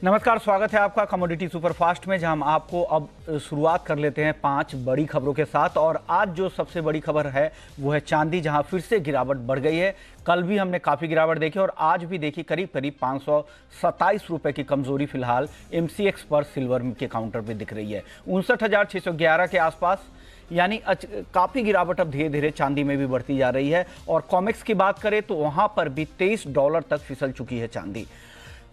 नमस्कार, स्वागत है आपका कमोडिटी सुपरफास्ट में, जहां हम आपको अब शुरुआत कर लेते हैं 5 बड़ी खबरों के साथ। और आज जो सबसे बड़ी खबर है वो है चांदी, जहां फिर से गिरावट बढ़ गई है। कल भी हमने काफ़ी गिरावट देखी और आज भी देखी, करीब करीब 527 रुपए की कमजोरी फिलहाल MCX पर सिल्वर के काउंटर पे दिख रही है, 59,611 के आसपास। यानी काफ़ी गिरावट अब धीरे धीरे चांदी में भी बढ़ती जा रही है। और कॉमेक्स की बात करें तो वहां पर भी $23 तक फिसल चुकी है चांदी।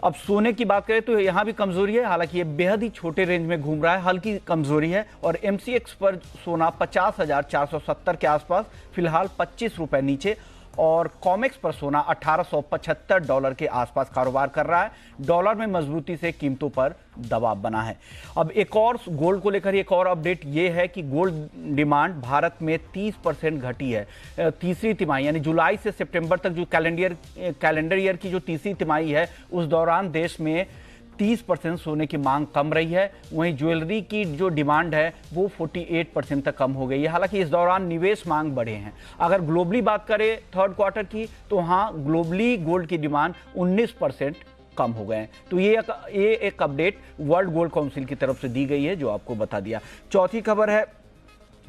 अब सोने की बात करें तो यहाँ भी कमजोरी है, हालांकि ये बेहद ही छोटे रेंज में घूम रहा है, हल्की कमजोरी है। और MCX पर सोना 50,470 के आसपास फिलहाल 25 रुपए नीचे। और कॉमेक्स पर सोना $1,875 के आसपास कारोबार कर रहा है। डॉलर में मजबूती से कीमतों पर दबाव बना है। अब एक और गोल्ड को लेकर एक और अपडेट ये है कि गोल्ड डिमांड भारत में 30% घटी है। तीसरी तिमाही यानी जुलाई से सितंबर तक जो कैलेंडर ईयर की जो तीसरी तिमाही है, उस दौरान देश में 30% सोने की मांग कम रही है। वहीं ज्वेलरी की जो डिमांड है वो 48% तक कम हो गई है। हालांकि इस दौरान निवेश मांग बढ़े हैं। अगर ग्लोबली बात करें थर्ड क्वार्टर की, तो हाँ, ग्लोबली गोल्ड की डिमांड 19% कम हो गए हैं। तो ये एक अपडेट वर्ल्ड गोल्ड काउंसिल की तरफ से दी गई है, जो आपको बता दिया। चौथी खबर है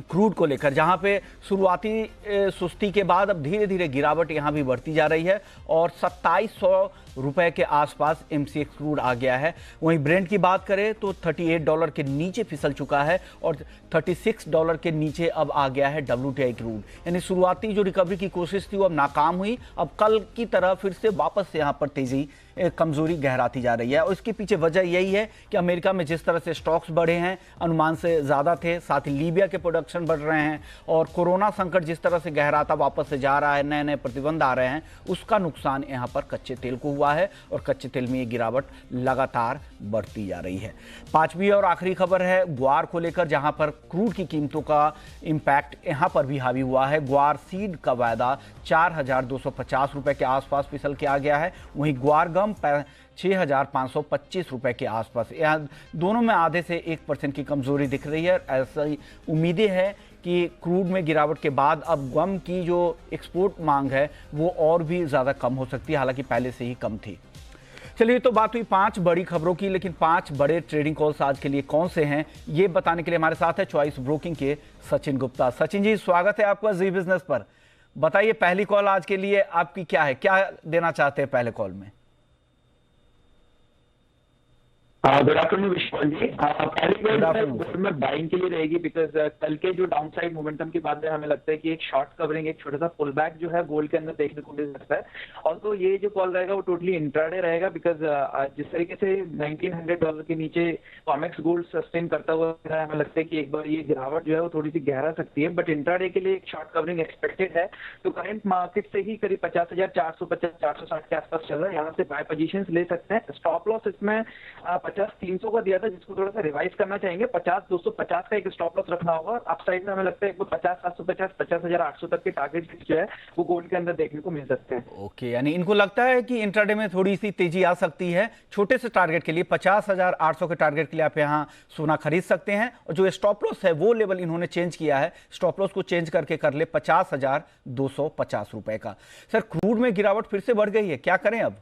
क्रूड को लेकर, जहां पे शुरुआती सुस्ती के बाद अब धीरे धीरे गिरावट यहां भी बढ़ती जा रही है और 2700 रुपए के आसपास MCX क्रूड आ गया है। वहीं ब्रेंट की बात करें तो $38 के नीचे फिसल चुका है और $36 के नीचे अब आ गया है WTI क्रूड। यानी शुरुआती जो रिकवरी की कोशिश थी वो अब नाकाम हुई। अब कल की तरह फिर से वापस से यहाँ पर तेजी कमजोरी गहराती जा रही है। और इसके पीछे वजह यही है कि अमेरिका में जिस तरह से स्टॉक्स बढ़े हैं, अनुमान से ज़्यादा थे, साथ ही लीबिया के प्रोडक्शन बढ़ रहे हैं और कोरोना संकट जिस तरह से गहराता वापस से जा रहा है, नए नए प्रतिबंध आ रहे हैं, उसका नुकसान यहाँ पर कच्चे तेल को हुआ है और कच्चे तेल में ये गिरावट लगातार बढ़ती जा रही है। पांचवी और आखिरी खबर है ग्वार को लेकर, जहां पर क्रूड की कीमतों का इंपैक्ट यहां पर भी हावी हुआ है। ग्वार सीड का वायदा 4,250 रुपए के आसपास फिसल के आ गया है। वहीं ग्वार गम 6,525 रुपए के आसपास। यहाँ दोनों में आधे से 1% की कमजोरी दिख रही है। ऐसा ही उम्मीदें हैं कि क्रूड में गिरावट के बाद अब गम की जो एक्सपोर्ट मांग है वो और भी ज़्यादा कम हो सकती है, हालांकि पहले से ही कम थी। चलिए, तो बात हुई 5 बड़ी खबरों की, लेकिन 5 बड़े ट्रेडिंग कॉल्स आज के लिए कौन से हैं ये बताने के लिए हमारे साथ है चॉइस ब्रोकिंग के सचिन गुप्ता। सचिन जी, स्वागत है आपका जी बिजनेस पर। बताइए, पहली कॉल आज के लिए आपकी क्या है, क्या देना चाहते हैं पहले कॉल में? गुड आफ्टरनून विशाल जी। पहली गोल्ड में बाइंग के लिए रहेगी, बिकॉज कल के जो डाउन साइड मोमेंटम के बाद में हमें लगता है कि एक शॉर्ट कवरिंग, एक छोटा सा पुल बैक जो है गोल्ड के अंदर देखने को मिल सकता है। और तो ये जो कॉल रहेगा वो टोटली इंट्राडे रहेगा, बिकॉज जिस तरीके से $1,900 के नीचे कॉमेक्स गोल्ड सस्टेन करता हुआ है, हमें लगता है कि एक बार ये गिरावट जो है वो थोड़ी सी गहरा सकती है। बट इंट्राडे के लिए एक शॉर्ट कवरिंग एक्सपेक्टेड है। तो करंट मार्केट से ही करीब 50,450 460 के आसपास चल रहा है, यहाँ से बाय पोजीशंस ले सकते हैं। स्टॉप लॉस इसमें 50,300 का दिया था, जिसको थोड़ा सा रिवाइज करना चाहेंगे। 50,250 का एक स्टॉप लॉस रखना होगा। अपसाइड में हमें लगता है 50,750 50,800 तक के टारगेट जो है वो गोल्ड के अंदर देखने को मिल सकते हैं। ओके, यानी इनको लगता है कि इंट्राडे में थोड़ी सी तेजी आ सकती है। छोटे से टारगेट के लिए 50,800 के टारगेट के लिए आप यहाँ सोना खरीद सकते हैं। और जो स्टॉप लॉस है वो लेवल इन्होंने चेंज किया है, स्टॉप लॉस को चेंज करके कर ले 50,250 रुपए का। सर, क्रूड में गिरावट फिर से बढ़ गई है, क्या करें अब?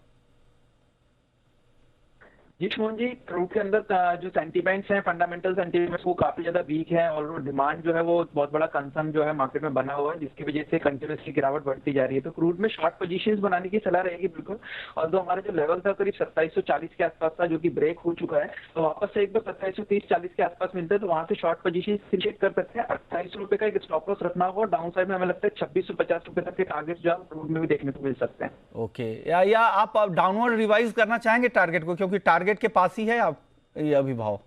जी मोहन जी, क्रूड के अंदर जो सेंटीमेंट्स हैं, फंडामेंटल सेंटीमेंट्स वो काफी ज्यादा वीक है और वो डिमांड जो है वो बहुत बड़ा कंसर्न जो है मार्केट में बना हुआ है, जिसकी वजह से कंटिन्यूसली गिरावट बढ़ती जा रही है। तो क्रूड में शॉर्ट पोजीशंस बनाने की सलाह रहेगी बिल्कुल। और जो हमारा जो लेवल था करीब 2740 के आसपास था, जो कि ब्रेक हो चुका है, तो वापस से एक बार 2730-40 के आसपास मिलता है तो वहां से शॉर्ट पोजीशन क्रिएट कर सकते हैं। 28 रुपए का एक स्टॉप लॉस रखना होगा। डाउन साइड में हमें लगता है 2650 रुपए तक के टारगेट जो है क्रूड में भी देखने को मिल सकते हैं। ओके, या आप डाउनवर्ड रिवाइज करना चाहेंगे टारगेट को, क्योंकि टारगेट के पास ही है आप ये अभी भाव?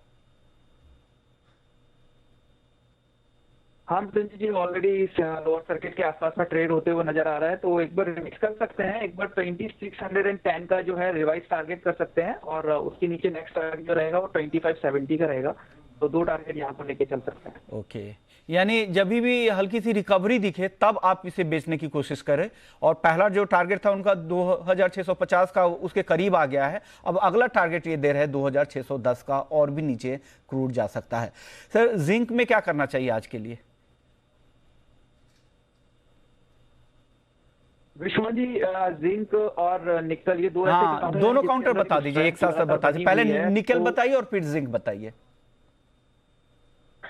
हाँ जी, ऑलरेडी लोअर सर्किट के आसपास में ट्रेड होते हुए नजर आ रहा है, तो एक बार रिवाइज कर सकते हैं। एक बार 2610 का जो है रिवाइज टारगेट कर सकते हैं और उसके नीचे नेक्स्ट टारगेट जो रहेगा वो 2570 का रहेगा। तो 2 टारगेट यहाँ पर लेके चल सकते हैं। ओके, यानी जब भी हल्की सी रिकवरी दिखे तब आप इसे बेचने की कोशिश करें। और पहला जो टारगेट था उनका 2,650 का, उसके करीब आ गया है। अब अगला टारगेट ये दे रहे हैं 2,610 का, और भी नीचे क्रूड जा सकता है। सर, जिंक में क्या करना चाहिए आज के लिए? विश्वनाथ जी, जिंक और निकल ये दो ऐसे हाँ, काउंटर हैं दोनों जिसके काउंटर अंदर बता की दीजिए, एक स्ट्रेंथ साथ सब लगातार बता बनी दीजिए। पहले हुई है। निकल तो बताइए और फिर जिंक बताइए।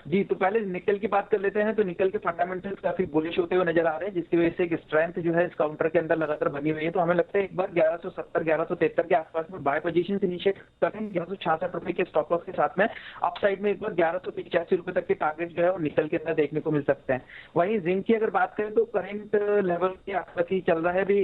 जी, तो पहले निकल की बात कर लेते हैं। तो निकल के फंडामेंटल्स काफी बुलिश होते हुए नजर आ रहे हैं, जिसकी वजह से एक स्ट्रेंथ जो है इस काउंटर के अंदर लगातार बनी हुई है। तो हमें लगता है एक बार 1170 1173 के आसपास में बाय पोजीशन इनिशिएट करें। 1166 रुपए के स्टॉप लॉस के साथ में अप साइड में एक बार 1185 रुपए तक के टारगेट जो है वो निकल के अंदर देखने को मिल सकते हैं। वहीं जिंक की अगर बात करें तो करेंट लेवल के आसपास ही चल रहा है। अभी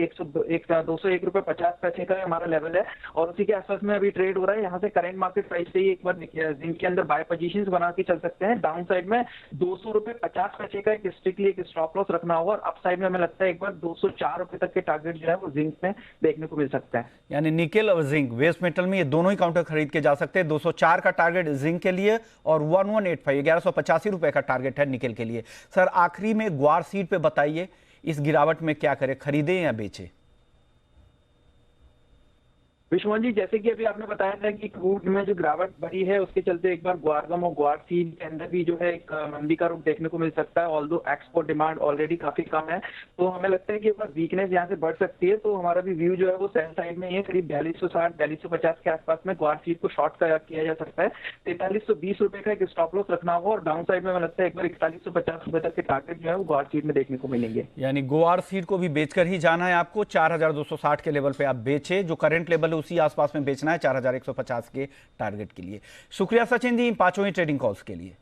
201 रुपए 50 पैसे का हमारा लेवल है और उसी के आसपास में अभी ट्रेड हो रहा है। यहाँ से करेंट मार्केट प्राइस से ही एक बार जिंक के अंदर बाय पोजीशन बना के चल सकते हैं। डाउन साइड में 200 रुपए 50 पैसे का एक स्ट्रिक्टली एक स्टॉप लॉस रखना होगा और अप साइड में हमें लगता है एक बार 204 रुपए तक के टारगेट जो है वो जिंक में देखने को मिल सकता है। यानी निकेल और जिंक वेस्ट मेटल में ये दोनों ही काउंटर खरीद के जा सकते हैं। 204 का टारगेट जिंक के लिए और 1185 1185 रुपए का टारगेट है निकेल के लिए। सर आखिरी में ग्वार सीड पे बताइए, इस गिरावट में क्या करें, खरीदें या बेचें? विश्वनाथ जी, जैसे कि अभी आपने बताया था कि क्रूड में जो गिरावट बढ़ी है उसके चलते एक बार ग्वारगम और ग्वार सीड के अंदर भी जो है एक मंदी का रुख देखने को मिल सकता है। ऑल्दो एक्सपोर्ट डिमांड ऑलरेडी काफी कम है, तो हमें लगता है कि एक बार वीकनेस यहाँ से बढ़ सकती है। तो हमारा भी व्यू जो है वो सेल साइड में ही है, करीब 4260 4250 के आसपास में ग्वार सीड को शॉर्ट किया जा सकता है। 4320 रुपए का एक स्टॉप लॉस रखना होगा और डाउन साइड में हमें लगता है एक बार 4150 रुपए तक के टारगेट जो है वो ग्वार सीड में देखने को मिलेंगे। यानी ग्वार सीड को भी बेचकर ही जाना है आपको। 4260 के लेवल पे आप बेचे, जो करंट लेवल है उसी आसपास में बेचना है 4150 के टारगेट के लिए। शुक्रिया सचिन जी इन पांचों ही ट्रेडिंग कॉल्स के लिए।